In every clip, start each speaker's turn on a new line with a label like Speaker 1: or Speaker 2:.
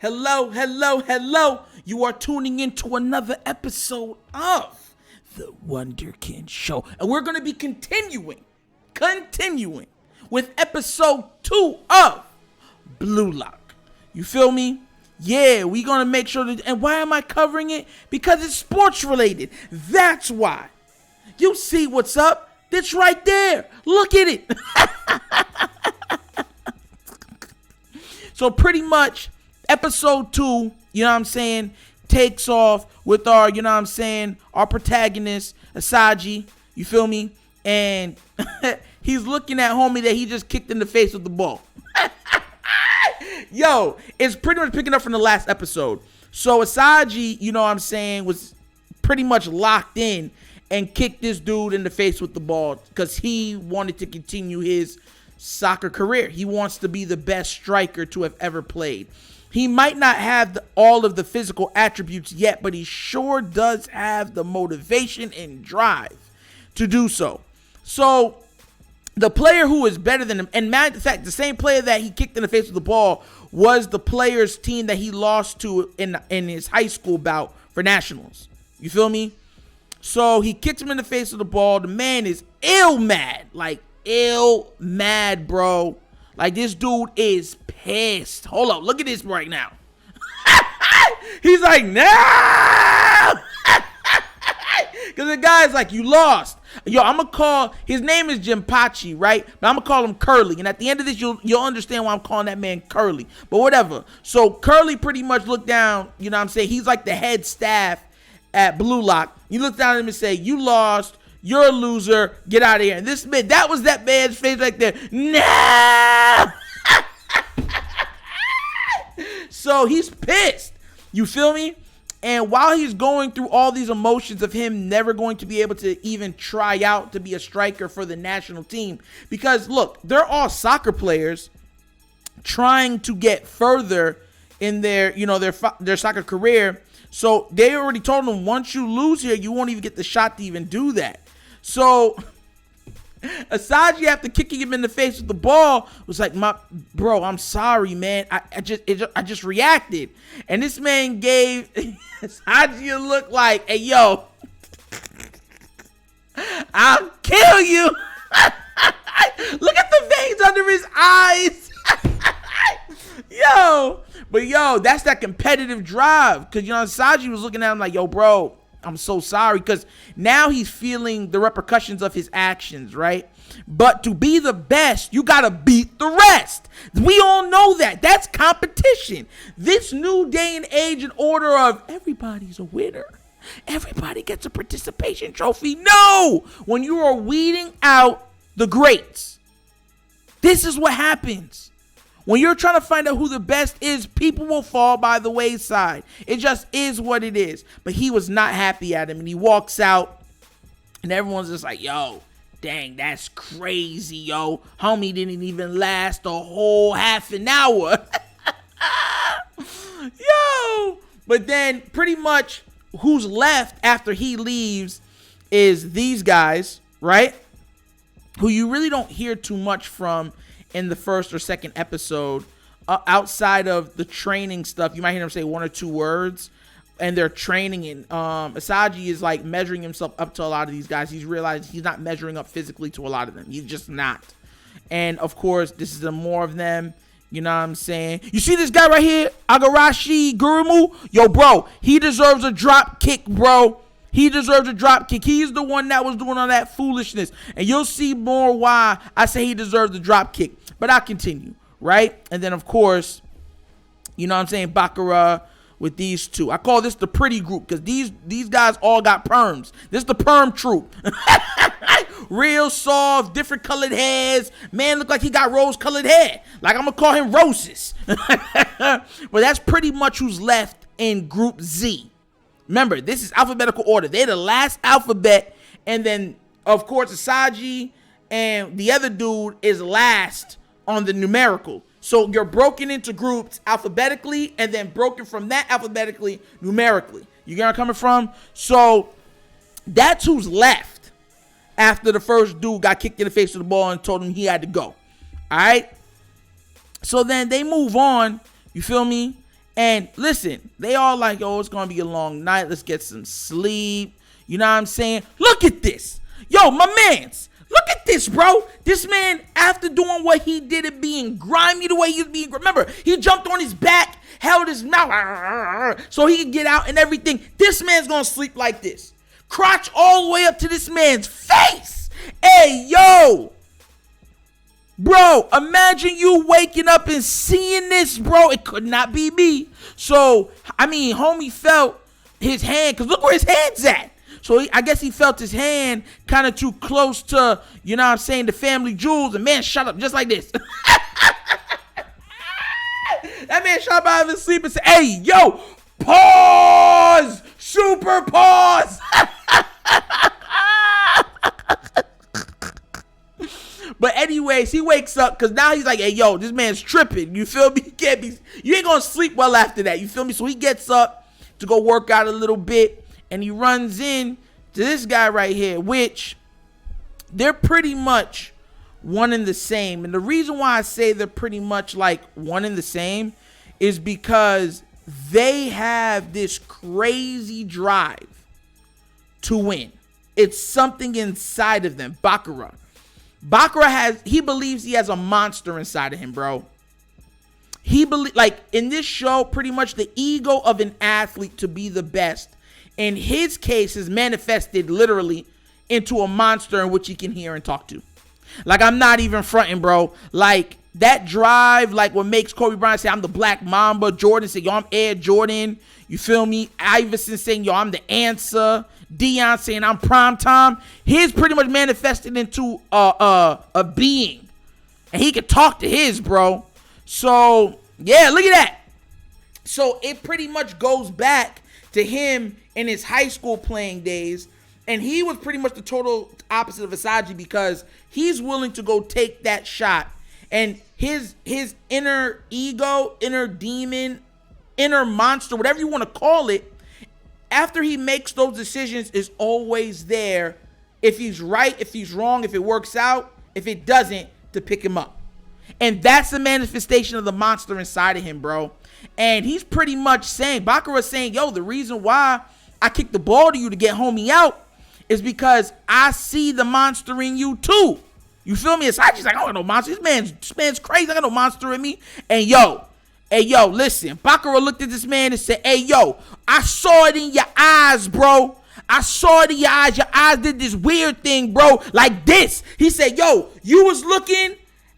Speaker 1: Hello, hello, hello. You are tuning into another episode of the Wunderkind Show. And we're going to be continuing with episode 2 of Blue Lock. You feel me? Yeah, we're going to make sure that, and why am I covering it? Because it's sports related. That's why. You see what's up? It's right there. Look at it. So pretty much episode 2, you know what I'm saying, takes off with our, you know what I'm saying, our protagonist, Asaji, you feel me? And he's looking at homie that he just kicked in the face with the ball. Yo, it's pretty much picking up from the last episode. So Asaji, you know what I'm saying, was pretty much locked in and kicked this dude in the face with the ball because he wanted to continue his soccer career. He wants to be the best striker to have ever played. He might not have all of the physical attributes yet, but he sure does have the motivation and drive to do so. So the player who is better than him, and matter of fact, the same player that he kicked in the face with the ball was the player's team that he lost to in his high school bout for nationals. You feel me? So he kicked him in the face with the ball. The man is ill mad, bro. Like, this dude is pissed. Hold up, look at this right now. He's like, no! Because the guy's like, you lost. Yo, I'm going to call, his name is Jinpachi, right? But I'm going to call him Curly. And at the end of this, you'll understand why I'm calling that man Curly. But whatever. So Curly pretty much looked down, you know what I'm saying? He's like the head staff at Blue Lock. You look down at him and say, you lost. You're a loser. Get out of here. And this man, that was that man's face right there. No! So he's pissed. You feel me? And while he's going through all these emotions of him never going to be able to even try out to be a striker for the national team. Because look, they're all soccer players trying to get further in their, you know, their soccer career. So they already told him, once you lose here, you won't even get the shot to even do that. So Asaji, after kicking him in the face with the ball, was like, bro, I'm sorry, man. I just reacted. And this man gave Asaji a look like, hey, yo, I'll kill you. Look at the veins under his eyes. Yo, that's that competitive drive. Because, you know, Asaji was looking at him like, yo, bro, I'm so sorry. Because now he's feeling the repercussions of his actions, right? But to be the best, you got to beat the rest. We all know that. That's competition. This new day and age and order of everybody's a winner. Everybody gets a participation trophy. No! When you are weeding out the greats, this is what happens. When you're trying to find out who the best is, people will fall by the wayside. It just is what it is. But he was not happy at him, and he walks out, and everyone's just like, yo, dang, that's crazy, yo. Homie didn't even last a whole half an hour. Yo! But then pretty much who's left after he leaves is these guys, right? Who you really don't hear too much from in the first or second episode, outside of the training stuff. You might hear them say one or two words, and they're training. And Asaji is like measuring himself up to a lot of these guys. He's realized he's not measuring up physically to a lot of them. He's just not. And of course, this is the more of them. You know what I'm saying? You see this guy right here, Agarashi Gurumu? Yo, bro, he deserves a drop kick, bro. He deserves a drop kick. He's the one that was doing all that foolishness. And you'll see more why I say he deserves a drop kick. But I'll continue, right? And then, of course, you know what I'm saying, Bakura with these two. I call this the pretty group because these guys all got perms. This is the perm troop. Real soft, different colored hairs. Man look like he got rose-colored hair. Like, I'm going to call him Roses. But that's pretty much who's left in Group Z. Remember, this is alphabetical order. They're the last alphabet. And then, of course, Asaji and the other dude is last on the numerical. So you're broken into groups alphabetically and then broken from that alphabetically numerically. You get where I'm coming from? So that's who's left after the first dude got kicked in the face with the ball and told him he had to go. All right? So then they move on, you feel me? And listen, they all like, oh, it's going to be a long night. Let's get some sleep. You know what I'm saying? Look at this. Yo, my mans. Look at this, bro. This man, after doing what he did and being grimy the way he was being, remember, he jumped on his back, held his mouth so he could get out and everything. This man's going to sleep like this. Crotch all the way up to this man's face. Hey, yo. Bro, imagine you waking up and seeing this, bro. It could not be me. So, I mean, homie felt his hand, because look where his hand's at. So, I guess he felt his hand kind of too close to, you know what I'm saying, the family jewels. And man shut up just like this. That man shot by his sleep and said, hey, yo, pause, super pause. But anyways, he wakes up because now he's like, hey, yo, this man's tripping. You feel me? You ain't going to sleep well after that. You feel me? So he gets up to go work out a little bit, and he runs in to this guy right here, which they're pretty much one and the same. And the reason why I say they're pretty much like one and the same is because they have this crazy drive to win. It's something inside of them. Baccarat he believes he has a monster inside of him, bro. Like in this show, pretty much the ego of an athlete to be the best, in his case, is manifested literally into a monster in which he can hear and talk to. Like, I'm not even fronting, bro. Like, that drive, like what makes Kobe Bryant say, I'm the Black Mamba. Jordan say, yo, I'm Air Jordan. You feel me? Iverson saying, yo, I'm the answer. Deion saying, I'm prime time. His pretty much manifested into a being. And he could talk to his, bro. So, yeah, look at that. So, it pretty much goes back to him in his high school playing days. And he was pretty much the total opposite of Versace because he's willing to go take that shot. And his inner ego, inner demon, inner monster, whatever you want to call it, after he makes those decisions is always there. If he's right, if he's wrong, if it works out, if it doesn't, to pick him up. And that's the manifestation of the monster inside of him, bro. And he's pretty much saying, Baccarat's saying, yo, the reason why I kicked the ball to you to get homie out is because I see the monster in you too. You feel me? Versace's like, I don't got no monster. This man's crazy. I got no monster in me. And yo, listen. Baccarat looked at this man and said, hey, yo, I saw it in your eyes, bro. I saw it in your eyes. Your eyes did this weird thing, bro, like this. He said, yo, you was looking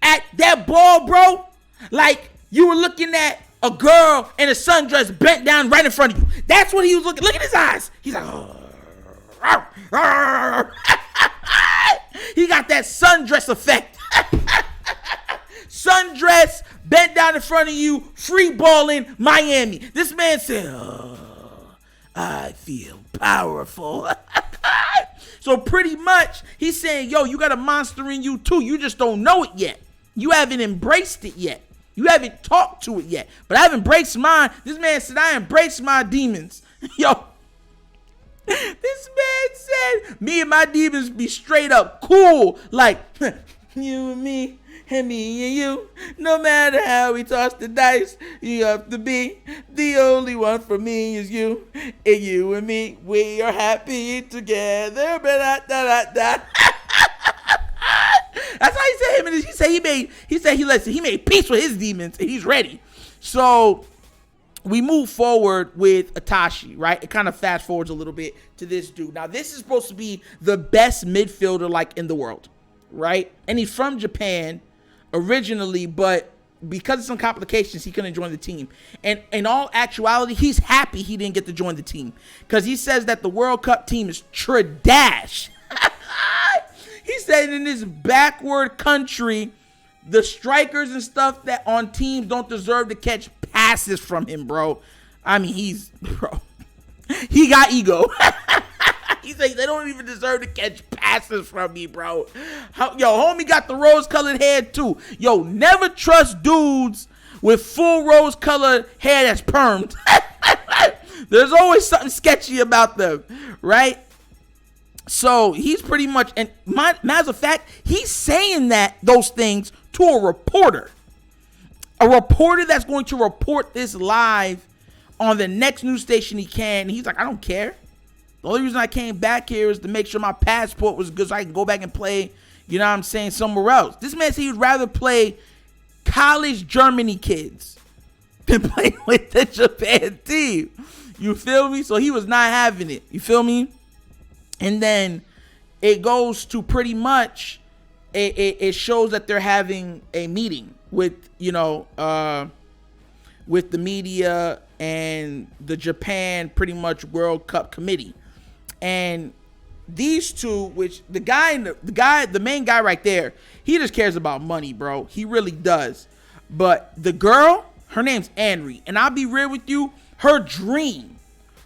Speaker 1: at that ball, bro, like you were looking at a girl in a sundress bent down right in front of you. That's what he was looking. Look at his eyes. He's like, he got that sundress effect. Sundress, bent down in front of you, free balling Miami. This man said, I feel powerful. So pretty much he's saying, yo, you got a monster in you too. You just don't know it yet. You haven't embraced it yet. You haven't talked to it yet. But I've embraced mine. This man said, I embraced my demons. Yo, this man said, me and my demons be straight up cool. Like, you and me and you. No matter how we toss the dice, you have to be. The only one for me is you. And you and me, we are happy together. That's how he said him. And he made peace with his demons and he's ready. So we move forward with Itachi, right? It kind of fast forwards a little bit to this dude. Now, this is supposed to be the best midfielder like in the world, right? And he's from Japan originally, but because of some complications, he couldn't join the team. And in all actuality, he's happy he didn't get to join the team because he says that the World Cup team is tradash. He said in this backward country, the strikers and stuff that on teams don't deserve to catch passes from him, bro. I mean, he got ego. He's like, they don't even deserve to catch passes from me, bro. Yo, homie got the rose-colored hair, too. Yo, never trust dudes with full rose-colored hair that's permed. There's always something sketchy about them, right? So he's pretty much, and matter of fact, he's saying those things to a reporter. A reporter that's going to report this live on the next news station he can. He's like, I don't care. The only reason I came back here is to make sure my passport was good so I can go back and play, you know what I'm saying, somewhere else. This man said he'd rather play college Germany kids than play with the Japan team. You feel me? So he was not having it. You feel me? And then it goes to pretty much, it shows that they're having a meeting with, with the media and the Japan pretty much World Cup committee. And these two, which the main guy right there, he just cares about money, bro. He really does. But the girl, her name's Anri, and I'll be real with you, her dream,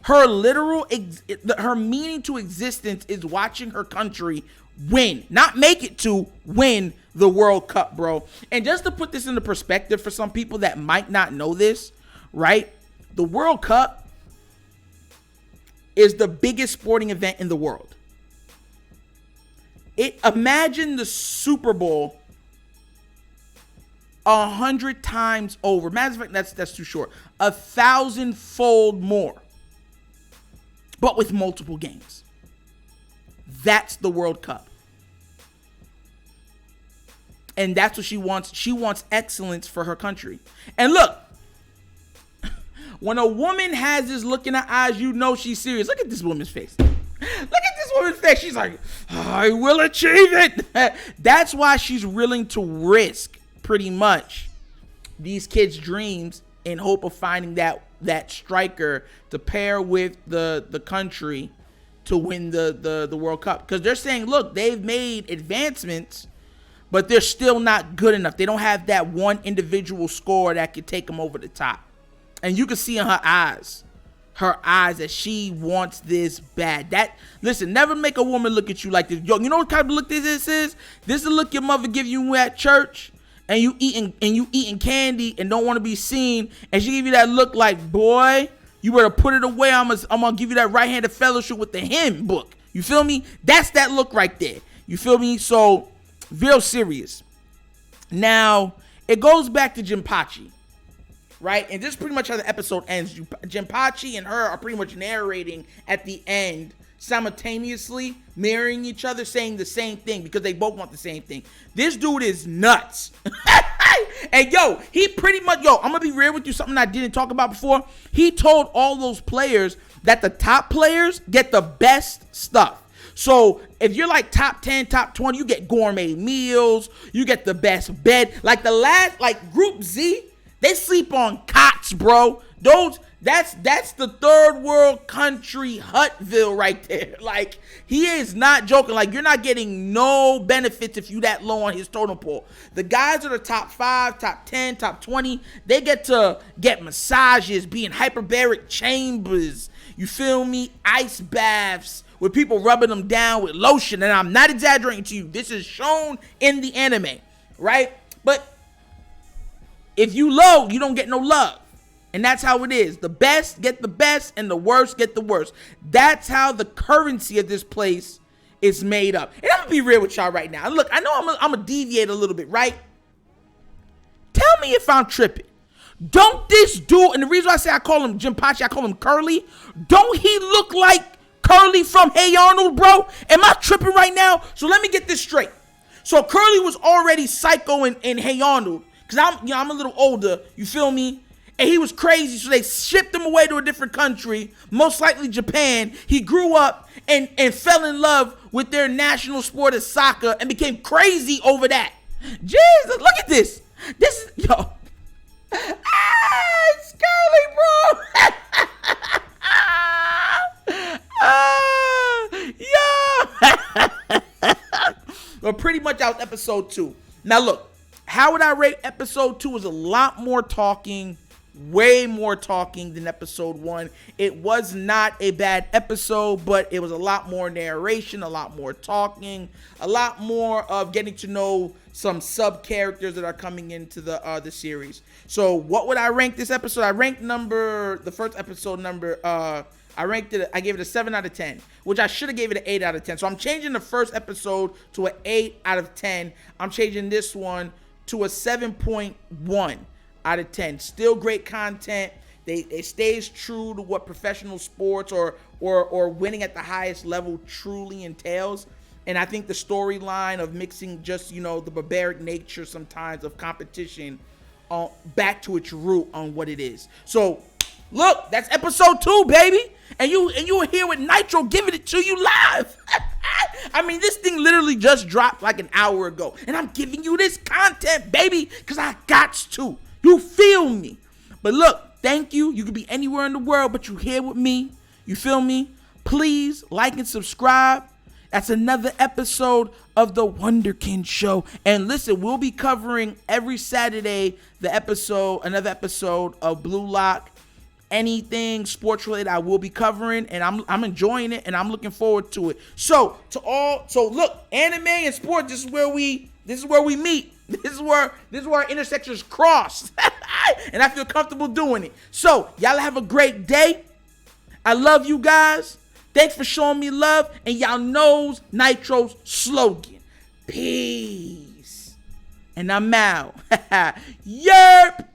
Speaker 1: her her meaning to existence is watching her country win, not make it to win the World Cup, bro. And just to put this into perspective for some people that might not know this, right? The World Cup is the biggest sporting event in the world. Imagine the Super Bowl 100 times over. Matter of fact, that's too short. 1,000-fold more, but with multiple games. That's the World Cup. And that's what she wants. She wants excellence for her country. And look, when a woman has this look in her eyes, you know she's serious. Look at this woman's face. Look at this woman's face. She's like, I will achieve it. That's why she's willing to risk pretty much these kids' dreams in hope of finding that striker to pair with the country to win the World Cup. Because they're saying, look, they've made advancements, but they're still not good enough. They don't have that one individual score that could take them over the top. And you can see in her eyes that she wants this bad. Listen, never make a woman look at you like this. Yo, you know what kind of look this is? This is the look your mother give you at church, and you eating candy and don't want to be seen, and she give you that look like, boy, you better put it away. I'm gonna give you that right-handed fellowship with the hymn book. You feel me? That's that look right there. You feel me? So, real serious. Now, it goes back to Jinpachi, right? And this is pretty much how the episode ends. Jinpachi and her are pretty much narrating at the end, simultaneously mirroring each other, saying the same thing because they both want the same thing. This dude is nuts. And yo, he pretty much, I'm gonna be real with you, something I didn't talk about before. He told all those players that the top players get the best stuff. So if you're like top 10, top 20, you get gourmet meals, you get the best bed. Like Group Z, they sleep on cots, bro. That's the third world country Hutville right there. Like, he is not joking. Like, you're not getting no benefits if you that low on his totem pole. The guys that are top 5, top 10, top 20, they get to get massages, be in hyperbaric chambers. You feel me? Ice baths with people rubbing them down with lotion. And I'm not exaggerating to you. This is shown in the anime, right? But if you low, you don't get no love. And that's how it is. The best get the best and the worst get the worst. That's how the currency of this place is made up. And I'm going to be real with y'all right now. Look, I know I'm going to deviate a little bit, right? Tell me if I'm tripping. Don't this dude, and the reason why I say I call him Jinpachi, I call him Curly, don't he look like Curly from Hey Arnold, bro? Am I tripping right now? So let me get this straight. So Curly was already psycho in Hey Arnold. Because I'm a little older, you feel me? And he was crazy, so they shipped him away to a different country, most likely Japan. He grew up and fell in love with their national sport of soccer and became crazy over that. Jesus, look at this. This is, yo. It's Curly, bro. But pretty much that was episode 2. Now look, how would I rate episode 2? Is a lot more talking. Way more talking than episode 1. It was not a bad episode, but it was a lot more narration, a lot more talking, a lot more of getting to know some sub characters that are coming into the series. So what would I rank this episode? I ranked the first episode number, I gave it a 7 out of 10, which I should have gave it an 8 out of 10. So I'm changing the first episode to an 8 out of 10. I'm changing this one to a 7.1 out of 10. Still great content. It stays true to what professional sports or winning at the highest level truly entails. And I think the storyline of mixing just, the barbaric nature sometimes of competition back to its root on what it is. So, look, that's episode 2, baby. And you were here with Nitro giving it to you live. I mean, this thing literally just dropped like an hour ago. And I'm giving you this content, baby, because I got to. You feel me? But look, thank you. You could be anywhere in the world, but you're here with me. You feel me? Please like and subscribe. That's another episode of the Wunderkind Show. And listen, we'll be covering every Saturday another episode of Blue Lock. Anything sports related I will be covering, and I'm enjoying it, and I'm looking forward to it. So look, anime and sports, this is where we meet. This is where our intersections cross. And I feel comfortable doing it. So y'all have a great day. I love you guys. Thanks for showing me love, and y'all knows Nitro's slogan. Peace. And I'm out. Yerp.